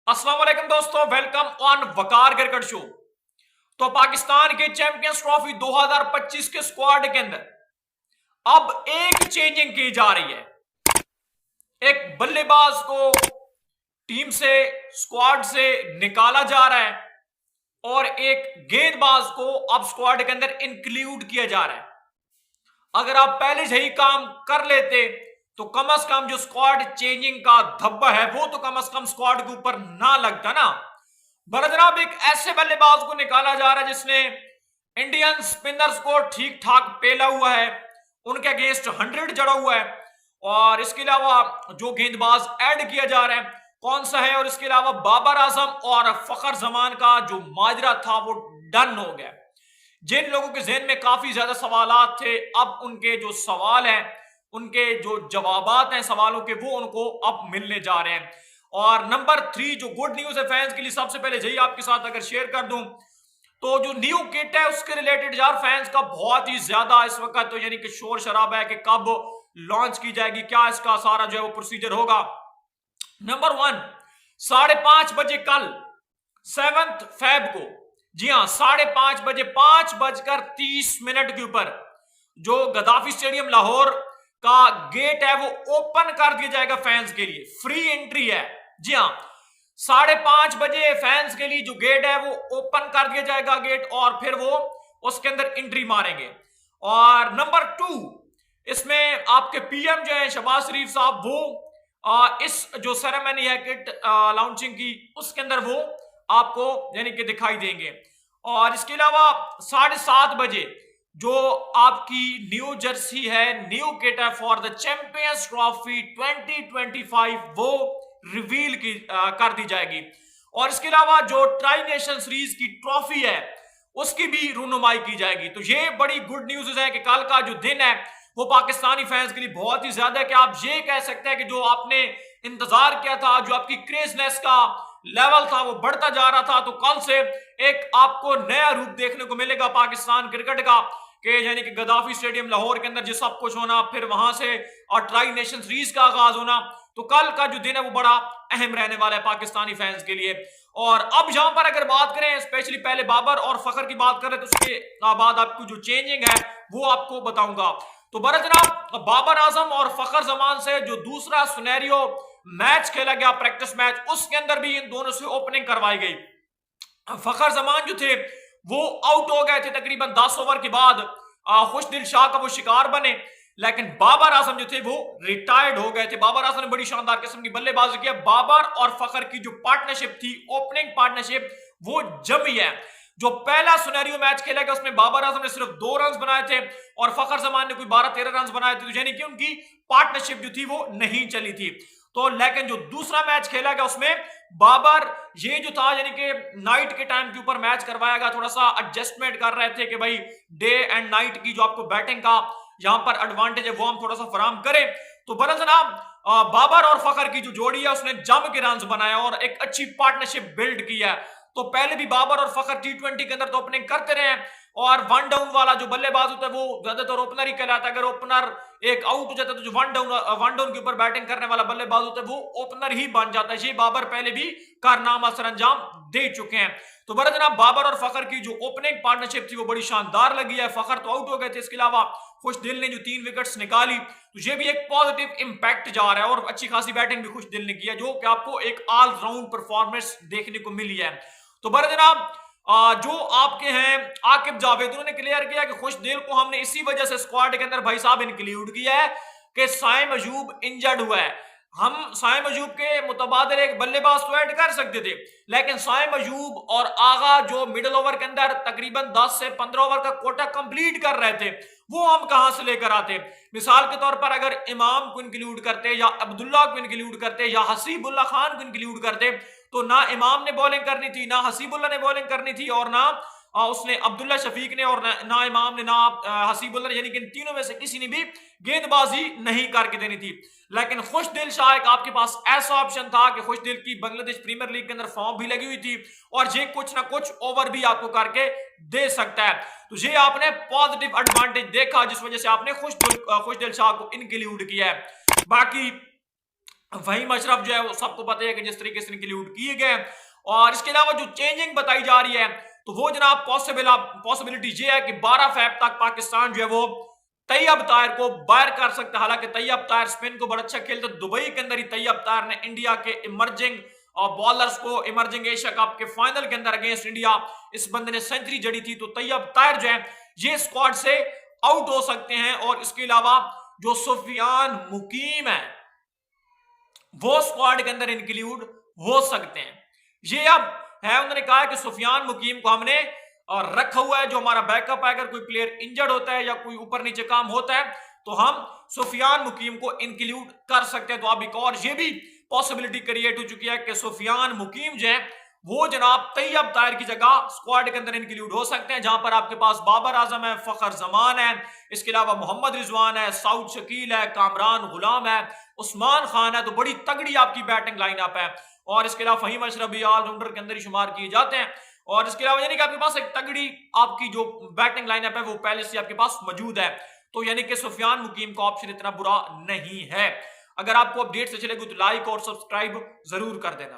अस्सलाम वालेकुम दोस्तों, welcome on Waqar cricket show. तो पाकिस्तान के चैंपियंस ट्रॉफी 2025 के स्क्वाड के अंदर अब एक चेंजिंग की जा रही है। एक बल्लेबाज को टीम से, स्क्वाड से निकाला जा रहा है और एक गेंदबाज को अब स्क्वाड के अंदर इंक्लूड किया जा रहा है। अगर आप पहले से ही काम कर लेते तो कम से कम जो स्क्वाड चेंजिंग का धब्बा है वो तो कम से कम स्क्वाड के ऊपर ना लगता ना। जनाब एक ऐसे बल्लेबाज को निकाला जा रहा है जिसने इंडियन स्पिनर्स को ठीक ठाक पेला हुआ है, उनके अगेंस्ट 100 जड़ा हुआ है। और इसके अलावा जो गेंदबाज ऐड किया जा रहा है कौन सा है, और इसके अलावा बाबर आजम और फखर जमान का जो माजरा था वो डन हो गया। जिन लोगों के जहन में काफी ज्यादा सवालात थे, अब उनके जो सवाल हैं, उनके जो जवाबात हैं सवालों के, वो उनको अब मिलने जा रहे हैं। और नंबर 3 जो गुड न्यूज है फैंस के लिए, सबसे पहले यही आपके साथ अगर शेयर कर दूं तो जो न्यू किट है उसके रिलेटेड यार फैंस का बहुत ही ज्यादा इस वक्त तो यानी कि शोर शराबा है कि कब लॉन्च की जाएगी, क्या इसका सारा जो है वो प्रोसीजर होगा। नंबर 1 5:30 बजे कल 7 फेब को, जी हाँ 5:30 बजे 5:30 के ऊपर जो गद्दाफी स्टेडियम लाहौर का गेट है वो ओपन कर दिया जाएगा फैंस के लिए। फ्री एंट्री है, जी हाँ 5:30 बजे फैंस के लिए जो गेट है वो ओपन कर दिया जाएगा गेट, और फिर वो उसके अंदर एंट्री मारेंगे। और नंबर 2 इसमें आपके पीएम जो है शहबाज शरीफ साहब, वो इस जो सेरेमनी है किट लॉन्चिंग की उसके अंदर वो आपको यानी कि दिखाई देंगे। और इसके अलावा 7:30 बजे जो आपकी न्यू जर्सी है, न्यू किट है फॉर द चैंपियंस ट्रॉफी 2025, वो रिवील कर दी जाएगी। और इसके अलावा जो ट्राई नेशन सीरीज की ट्रॉफी है उसकी भी रूनुमाई की जाएगी। तो ये बड़ी गुड न्यूज है कि कल का जो दिन है वो पाकिस्तानी फैंस के लिए बहुत ही ज्यादा है कि आप ये कह सकते हैं कि जो आपने इंतजार किया था, जो आपकी क्रेजनेस का लेवल था वो बढ़ता जा रहा था, तो कल से एक आपको नया रूप देखने को मिलेगा पाकिस्तान क्रिकेट का, कि यानी कि गद्दाफी स्टेडियम लाहौर के अंदर जो सब कुछ होना, फिर वहां से और ट्राई नेशन सीरीज का आगाज होना। तो कल का जो दिन है वो बड़ा अहम रहने वाला है पाकिस्तानी फैंस के लिए। और अब यहां पर अगर बात करें, स्पेशली पहले बाबर और फखर की बात करें, तो उसके बाद आपकी जो चेंजिंग है वो आपको बताऊंगा। तो जनाब बाबर आजम और फखर जमान से जो दूसरा सुनेरियो मैच खेला गया, प्रैक्टिस मैच, उसके अंदर भी इन दोनों से ओपनिंग करवाई गई। फखर जमान जो थे वो आउट हो गए थे तकरीबन 10 ओवर के बाद, खुशदिल शाह का वो शिकार बने, लेकिन बाबर आजम जो थे वो रिटायर्ड हो गए थे। बाबर आजम ने बड़ी शानदार किस्म की बल्लेबाजी की। बाबर और फखर की जो पार्टनरशिप थी, ओपनिंग पार्टनरशिप, वो जमी है। जो पहला सुनेरियो मैच खेला गया उसमें बाबर आजम ने सिर्फ 2 रन बनाए थे और फखर जमान ने कोई 12-13 रन बनाए थे, तो यानी कि उनकी पार्टनरशिप जो थी वो नहीं चली थी। तो लेकिन जो दूसरा मैच खेला गया उसमें बाबर ये जो था यानी कि नाइट के टाइम के ऊपर मैच करवाया गया, थोड़ा सा एडजस्टमेंट कर रहे थे कि भाई डे एंड नाइट की जो आपको बैटिंग का यहां पर एडवांटेज है वो हम थोड़ा सा फराम करें। तो जनाब बाबर और फखर की जो जोड़ी है उसने जम के रन बनाया और एक अच्छी पार्टनरशिप बिल्ड की है। तो पहले भी बाबर और फखर T20 के अंदर तो ओपनिंग करते रहे हैं, और 1 डाउन वाला जो बल्लेबाज होता है वो ज्यादातर ओपनर ही कहलाता है। अगर ओपनर एक आउट हो जाता है तो जो 1 डाउन के ऊपर बैटिंग करने वाला बल्लेबाज होता है वो ओपनर ही बन जाता है। ये बाबर पहले भी कारनामा सरंजाम दे चुके हैं। तो जनाब बाबर और फखर की जो ओपनिंग पार्टनरशिप थी वो बड़ी शानदार लगी है। फखर तो आउट हो गए थे, इसके अलावा खुशदिल ने जो 3 विकेट्स निकाली, तो ये भी एक पॉजिटिव इंपैक्ट जा रहा है, और अच्छी खासी बैटिंग भी खुशदिल ने किया, जो कि आपको एक ऑल राउंड परफॉर्मेंस देखने को मिली है। तो जनाब जो आपके हैं आकिब जावेद, उन्होंने क्लियर किया कि खुशदिल को हमने इसी वजह से स्क्वाड के अंदर भाई साहब इंक्लूड किया है कि साइम अयूब इंजर्ड हुआ है। हम साइम अयूब के मुतबादल एक बल्लेबाज तो ऐड कर सकते थे, लेकिन साइम अयूब और आगा जो मिडिल ओवर के अंदर तकरीबन 10 से 15 ओवर का कोटा कंप्लीट कर रहे थे, वो हम कहां से लेकर आते। मिसाल के तौर पर अगर इमाम को इंक्लूड करते, या अब्दुल्ला को इंक्लूड करते, या हसीबुल्ला खान को इंक्लूड करते, तो ना इमाम ने बॉलिंग करनी थी, ना हसीबुल्ला ने बॉलिंग करनी थी, और ना उसने अब्दुल्ला शफीक ने, और ना इमाम ने, ना हसीबुल्ला ने, यानी कि इन तीनों में से किसी ने भी गेंदबाजी नहीं करके देनी थी। लेकिन खुशदिल शाह एक आपके पास ऐसा ऑप्शन था कि खुशदिल की बांग्लादेश प्रीमियर लीग के अंदर फॉर्म भी लगी हुई थी, और ये कुछ ना कुछ ओवर भी आपको करके दे सकता है। तो ये आपने पॉजिटिव एडवांटेज देखा जिस वजह से आपने खुशदिल शाह को इंक्लूड किया है। बाकी फहीम अशरफ जो है वो सबको पता है कि जिस तरीके से इंक्लूड किए गए। और इसके अलावा जो चेंजिंग बताई जा रही है तो वो जनाब पॉसिबिलिटी ये है कि 12 फेब तक पाकिस्तान जो है वो तैयब ताहिर को बाहर कर सकता है। हालांकि तैयब ताहिर स्पिन को बड़ा अच्छा खेलते, दुबई के अंदर ही तैयब ताहिर ने इंडिया के इमर्जिंग बॉलर्स को इमर्जिंग एशिया कप के फाइनल के अंदर अगेंस्ट इंडिया इस बंदे ने सेंचुरी जड़ी थी। तो तैयब ताहिर जो है ये स्क्वाड से आउट हो सकते हैं। और इसके अलावा जो सुफियान मुकीम है वो स्क्वाड के अंदर इंक्लूड हो सकते हैं। ये अब है, उन्होंने कहा है कि सुफियान मुकीम को हमने रखा हुआ है जो हमारा बैकअप है। अगर कोई प्लेयर इंजर्ड होता है या कोई ऊपर नीचे काम होता है तो हम सुफियान मुकीम को इंक्लूड कर सकते हैं। तो अब एक और ये भी पॉसिबिलिटी क्रिएट हो चुकी है कि सुफियान मुकीम जो है वो जनाब तैयब ताहिर की जगह स्क्वाड के अंदर इंक्लूड हो सकते हैं, जहां पर आपके पास बाबर आजम है, फखर जमान है, इसके अलावा मोहम्मद रिजवान है, साउद शकील है, कामरान गुलाम है, उस्मान खान है। तो बड़ी तगड़ी आपकी बैटिंग लाइनअप है। और इसके अलावा फहीम अशरफ भी ऑलराउंडर के अंदर ही शुमार किए जाते हैं। और इसके अलावा यानी कि आपके पास एक तगड़ी आपकी जो बैटिंग लाइनअप है वो पहले से आपके पास मौजूद है। तो यानी कि सुफियान मुकीम का ऑप्शन इतना बुरा नहीं है। अगर आपको अपडेट से चलेगी तो लाइक और सब्सक्राइब जरूर कर देना।